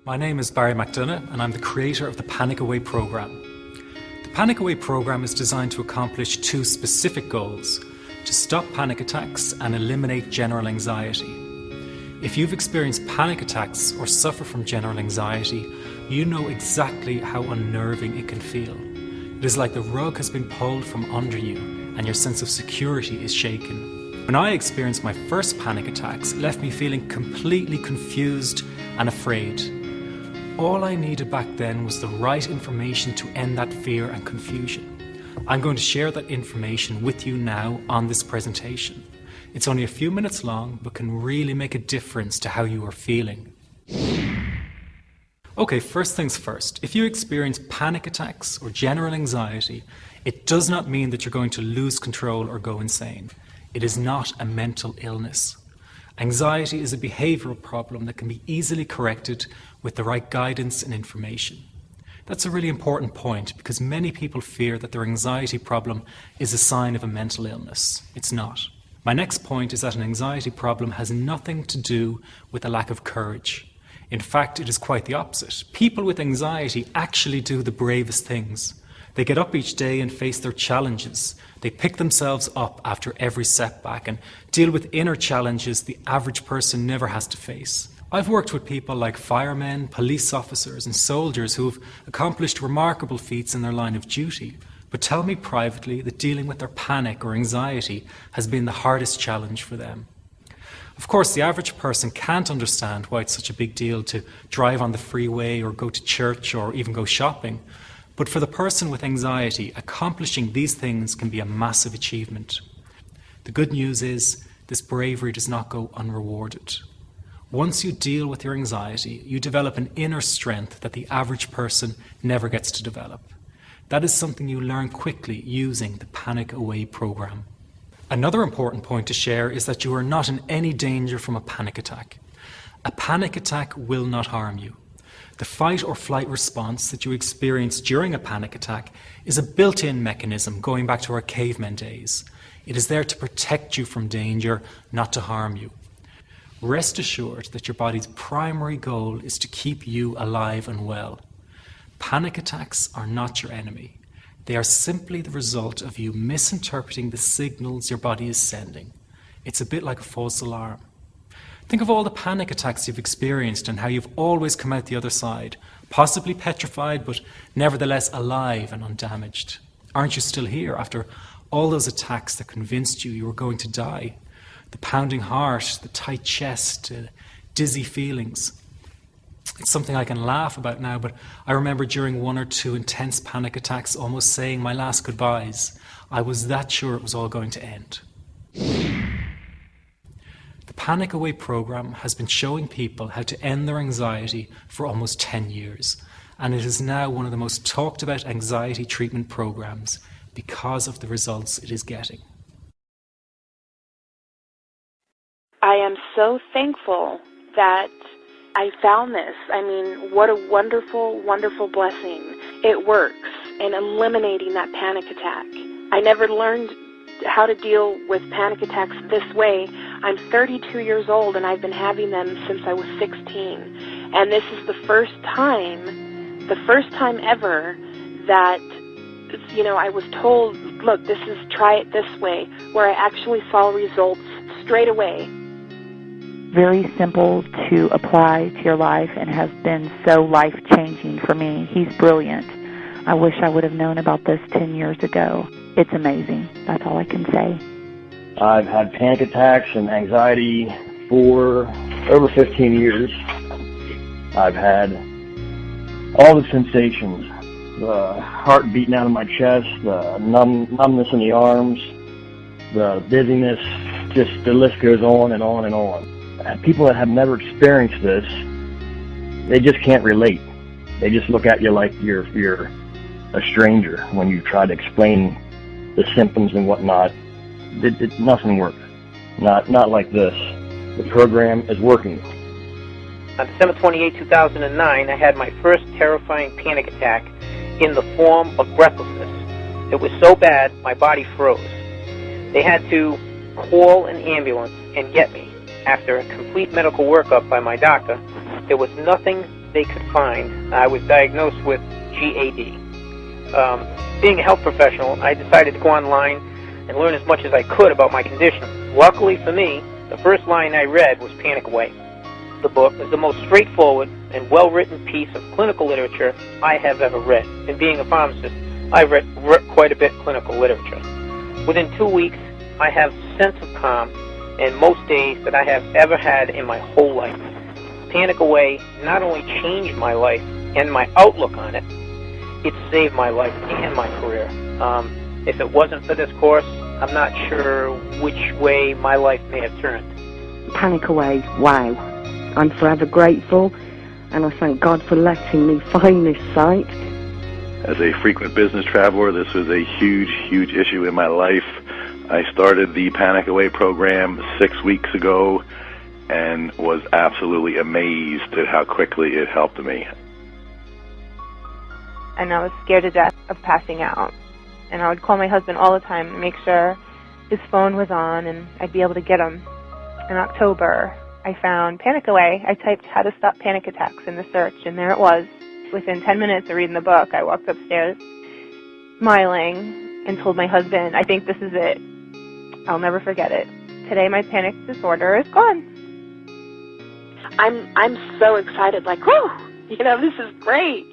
My name is Barry McDonough and I'm the creator of the Panic Away program. The Panic Away program is designed to accomplish two specific goals: to stop panic attacks and eliminate general anxiety. If you've experienced panic attacks or suffer from general anxiety, you know exactly how unnerving it can feel. It is like the rug has been pulled from under you and your sense of security is shaken. When I experienced my first panic attacks, it left me feeling completely confused and afraid. All I needed back then was the right information to end that fear and confusion. I'm going to share that information with you now on this presentation. It's only a few minutes long, but can really make a difference to how you are feeling. Okay, first things first. If you experience panic attacks or general anxiety, it does not mean that you're going to lose control or go insane. It is not a mental illness. Anxiety is a behavioural problem that can be easily corrected with the right guidance and information. That's a really important point because many people fear that their anxiety problem is a sign of a mental illness. It's not. My next point is that an anxiety problem has nothing to do with a lack of courage. In fact, it is quite the opposite. People with anxiety actually do the bravest things. They get up each day and face their challenges. They pick themselves up after every setback and deal with inner challenges the average person never has to face. I've worked with people like firemen, police officers and soldiers who have accomplished remarkable feats in their line of duty, but tell me privately that dealing with their panic or anxiety has been the hardest challenge for them. Of course, the average person can't understand why it's such a big deal to drive on the freeway or go to church or even go shopping. But for the person with anxiety, accomplishing these things can be a massive achievement. The good news is this bravery does not go unrewarded. Once you deal with your anxiety, you develop an inner strength that the average person never gets to develop. That is something you learn quickly using the Panic Away program. Another important point to share is that you are not in any danger from a panic attack. A panic attack will not harm you. The fight or flight response that you experience during a panic attack is a built-in mechanism going back to our caveman days. It is there to protect you from danger, not to harm you. Rest assured that your body's primary goal is to keep you alive and well. Panic attacks are not your enemy. They are simply the result of you misinterpreting the signals your body is sending. It's a bit like a false alarm. Think of all the panic attacks you've experienced and how you've always come out the other side, possibly petrified, but nevertheless alive and undamaged. Aren't you still here after all those attacks that convinced you were going to die? The pounding heart, the tight chest, dizzy feelings. It's something I can laugh about now, but I remember during one or two intense panic attacks almost saying my last goodbyes. I was that sure it was all going to end. The Panic Away program has been showing people how to end their anxiety for almost 10 years, and it is now one of the most talked about anxiety treatment programs because of the results it is getting. I am so thankful that I found this. I mean, what a wonderful, wonderful blessing. It works in eliminating that panic attack. I never learned how to deal with panic attacks this way. I'm 32 years old and I've been having them since I was 16. And this is the first time ever that, I was told, look, try it this way, where I actually saw results straight away. Very simple to apply to your life and has been so life-changing for me. He's brilliant. I wish I would have known about this 10 years ago. It's amazing. That's all I can say. I've had panic attacks and anxiety for over 15 years. I've had all the sensations, the heart beating out of my chest, the numbness in the arms, the dizziness, just the list goes on and on and on. And people that have never experienced this, they just can't relate. They just look at you like you're a stranger when you try to explain the symptoms and whatnot. Nothing works. Not like this. The program is working. On December 28, 2009, I had my first terrifying panic attack in the form of breathlessness. It was so bad, my body froze. They had to call an ambulance and get me. After a complete medical workup by my doctor, there was nothing they could find, I was diagnosed with GAD. Being a health professional, I decided to go online and learn as much as I could about my condition. Luckily for me, the first line I read was Panic Away. The book is the most straightforward and well-written piece of clinical literature I have ever read. And being a pharmacist, I've read quite a bit of clinical literature. Within 2 weeks, I have a sense of calm in most days that I have ever had in my whole life. Panic Away not only changed my life and my outlook on it, it saved my life and my career. If it wasn't for this course, I'm not sure which way my life may have turned. Panic Away, wow. I'm forever grateful, and I thank God for letting me find this site. As a frequent business traveler, this was a huge, huge issue in my life. I started the Panic Away program 6 weeks ago and was absolutely amazed at how quickly it helped me. And I was scared to death of passing out. And I would call my husband all the time to make sure his phone was on and I'd be able to get him. In October, I found Panic Away. I typed how to stop panic attacks in the search, and there it was. Within 10 minutes of reading the book, I walked upstairs smiling and told my husband, I think this is it. I'll never forget it. Today my panic disorder is gone. I'm so excited, like, whoo, this is great.